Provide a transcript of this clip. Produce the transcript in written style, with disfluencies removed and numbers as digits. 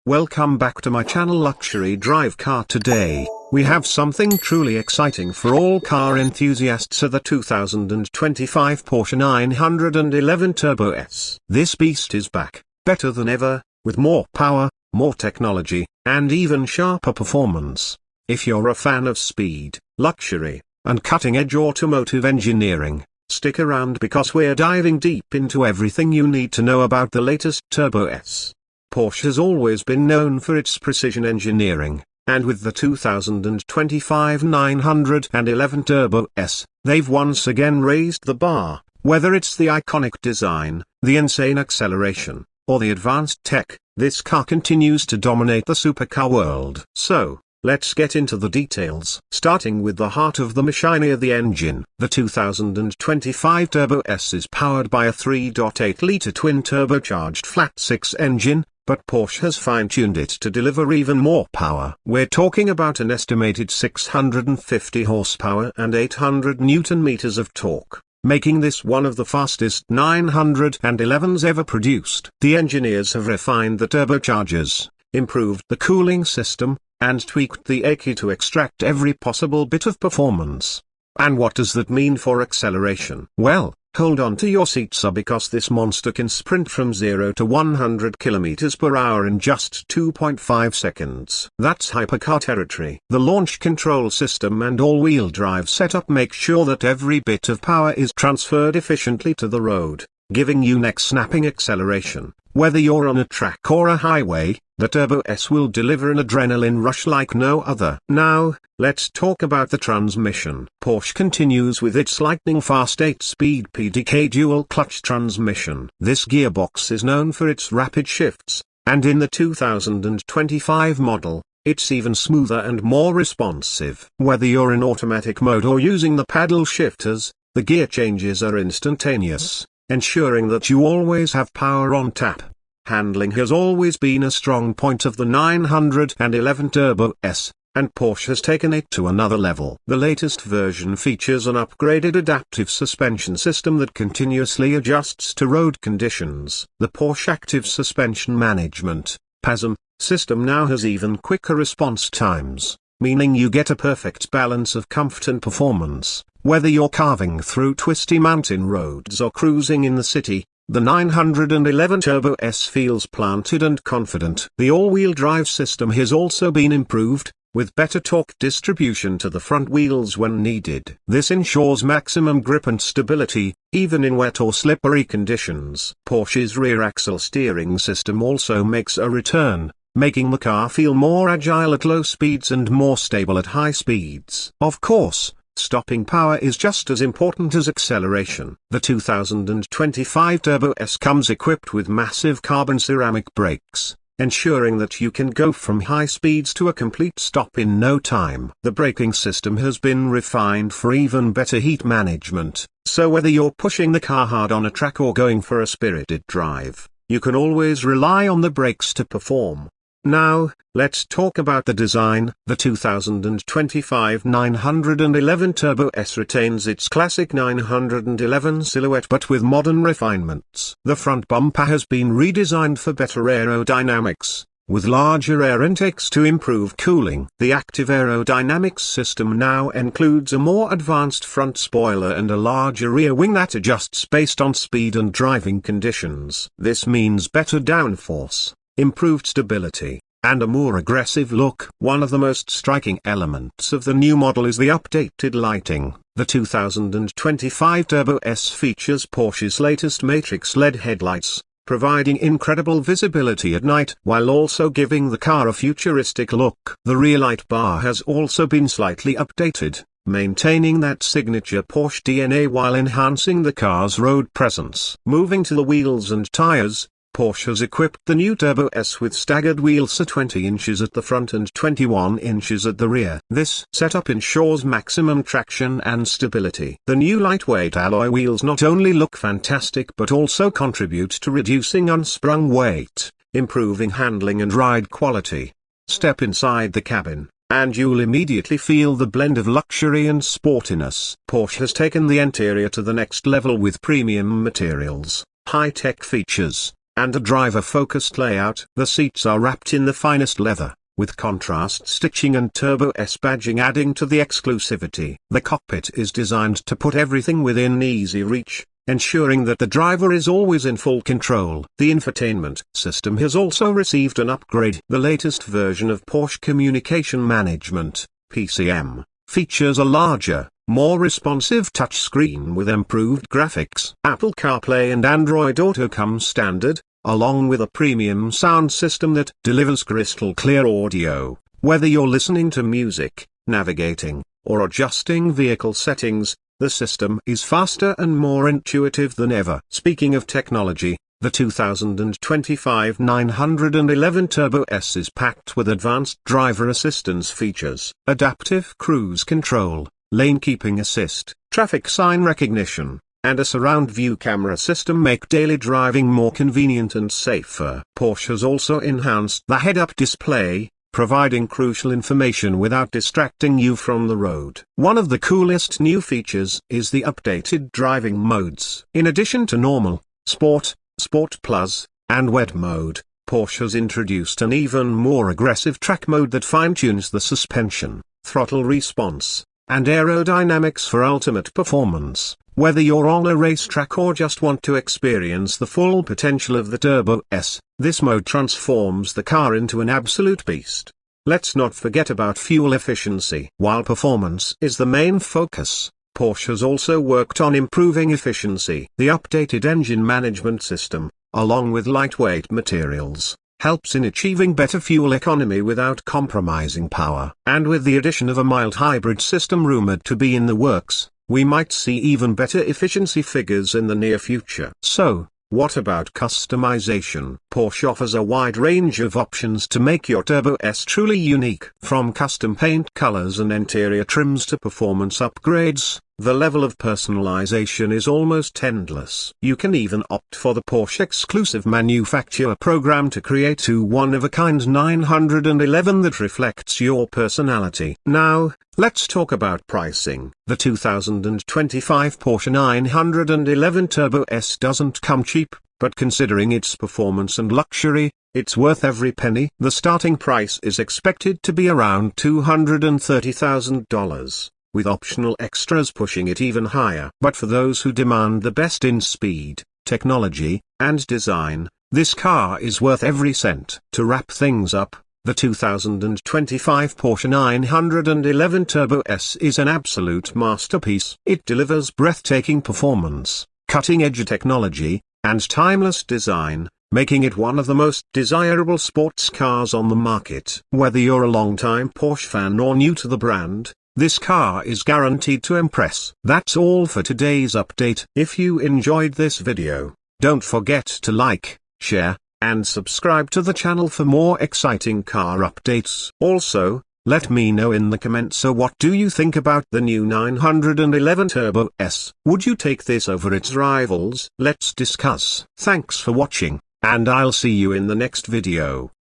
Welcome back to my channel Luxury Drive Car. Today, we have something truly exciting for all car enthusiasts of the 2025 Porsche 911 Turbo S. This beast is back, better than ever, with more power, more technology, and even sharper performance. If you're a fan of speed, luxury, and cutting-edge automotive engineering, stick around because we're diving deep into everything you need to know about the latest Turbo S. Porsche has always been known for its precision engineering, and with the 2025 911 Turbo S, they've once again raised the bar. Whether it's the iconic design, the insane acceleration, or the advanced tech, this car continues to dominate the supercar world. So, let's get into the details. Starting with the heart of the machine, the engine. The 2025 Turbo S is powered by a 3.8-litre twin-turbocharged flat-six engine, but Porsche has fine-tuned it to deliver even more power. We're talking about an estimated 650 horsepower and 800 newton-meters of torque, making this one of the fastest 911s ever produced. The engineers have refined the turbochargers, improved the cooling system, and tweaked the EQ to extract every possible bit of performance. And what does that mean for acceleration? Well, hold on to your seats because this monster can sprint from 0 to 100 km per hour in just 2.5 seconds. That's hypercar territory. The launch control system and all-wheel drive setup make sure that every bit of power is transferred efficiently to the road, giving you neck-snapping acceleration. Whether you're on a track or a highway, the Turbo S will deliver an adrenaline rush like no other. Now, let's talk about the transmission. Porsche continues with its lightning-fast 8-speed PDK dual-clutch transmission. This gearbox is known for its rapid shifts, and in the 2025 model, it's even smoother and more responsive. Whether you're in automatic mode or using the paddle shifters, the gear changes are instantaneous, ensuring that you always have power on tap. Handling has always been a strong point of the 911 Turbo S, and Porsche has taken it to another level. The latest version features an upgraded adaptive suspension system that continuously adjusts to road conditions. The Porsche Active Suspension Management (PASM) system now has even quicker response times, meaning you get a perfect balance of comfort and performance. Whether you're carving through twisty mountain roads or cruising in the city, the 911 Turbo S feels planted and confident. The all-wheel drive system has also been improved, with better torque distribution to the front wheels when needed. This ensures maximum grip and stability, even in wet or slippery conditions. Porsche's rear axle steering system also makes a return, making the car feel more agile at low speeds and more stable at high speeds. Of course, stopping power is just as important as acceleration. The 2025 Turbo S comes equipped with massive carbon ceramic brakes, ensuring that you can go from high speeds to a complete stop in no time. The braking system has been refined for even better heat management, so whether you're pushing the car hard on a track or going for a spirited drive, you can always rely on the brakes to perform. Now, let's talk about the design. The 2025 911 Turbo S retains its classic 911 silhouette but with modern refinements. The front bumper has been redesigned for better aerodynamics, with larger air intakes to improve cooling. The active aerodynamics system now includes a more advanced front spoiler and a larger rear wing that adjusts based on speed and driving conditions. This means better downforce, improved stability, and a more aggressive look. One of the most striking elements of the new model is the updated lighting. The 2025 Turbo S features Porsche's latest Matrix LED headlights, providing incredible visibility at night while also giving the car a futuristic look. The rear light bar has also been slightly updated, maintaining that signature Porsche DNA while enhancing the car's road presence. Moving to the wheels and tires, Porsche has equipped the new Turbo S with staggered wheels at 20 inches at the front and 21 inches at the rear. This setup ensures maximum traction and stability. The new lightweight alloy wheels not only look fantastic but also contribute to reducing unsprung weight, improving handling and ride quality. Step inside the cabin, and you'll immediately feel the blend of luxury and sportiness. Porsche has taken the interior to the next level with premium materials, high-tech features, and a driver-focused layout. The seats are wrapped in the finest leather, with contrast stitching and Turbo S badging adding to the exclusivity. The cockpit is designed to put everything within easy reach, ensuring that the driver is always in full control. The infotainment system has also received an upgrade. The latest version of Porsche Communication Management, PCM, features a larger, more responsive touchscreen with improved graphics. Apple CarPlay and Android Auto come standard, along with a premium sound system that delivers crystal clear audio. Whether you're listening to music, navigating, or adjusting vehicle settings, the system is faster and more intuitive than ever. Speaking of technology, the 2025 911 Turbo S is packed with advanced driver assistance features. Adaptive cruise control, lane keeping assist, traffic sign recognition, and a surround view camera system make daily driving more convenient and safer. Porsche has also enhanced the head-up display, providing crucial information without distracting you from the road. One of the coolest new features is the updated driving modes. In addition to normal, Sport, Sport Plus, and Wed mode, Porsche has introduced an even more aggressive track mode that fine-tunes the suspension, throttle response, and aerodynamics for ultimate performance. Whether you're on a racetrack or just want to experience the full potential of the Turbo S, this mode transforms the car into an absolute beast. Let's not forget about fuel efficiency. While performance is the main focus, Porsche has also worked on improving efficiency. The updated engine management system, along with lightweight materials, helps in achieving better fuel economy without compromising power. And with the addition of a mild hybrid system rumored to be in the works, we might see even better efficiency figures in the near future. So, what about customization? Porsche offers a wide range of options to make your Turbo S truly unique. From custom paint colors and interior trims to performance upgrades, the level of personalization is almost endless. You can even opt for the Porsche exclusive manufacturer program to create a one-of-a-kind 911 that reflects your personality. Now, let's talk about pricing. The 2025 Porsche 911 Turbo S doesn't come cheap, but considering its performance and luxury, it's worth every penny. The starting price is expected to be around $230,000. With optional extras pushing it even higher. But for those who demand the best in speed, technology, and design, this car is worth every cent. To wrap things up, the 2025 Porsche 911 Turbo S is an absolute masterpiece. It delivers breathtaking performance, cutting-edge technology, and timeless design, making it one of the most desirable sports cars on the market. Whether you're a longtime Porsche fan or new to the brand, this car is guaranteed to impress. That's all for today's update. If you enjoyed this video, don't forget to like, share, and subscribe to the channel for more exciting car updates. Also, let me know in the comments, so what do you think about the new 911 Turbo S? Would you take this over its rivals? Let's discuss. Thanks for watching, and I'll see you in the next video.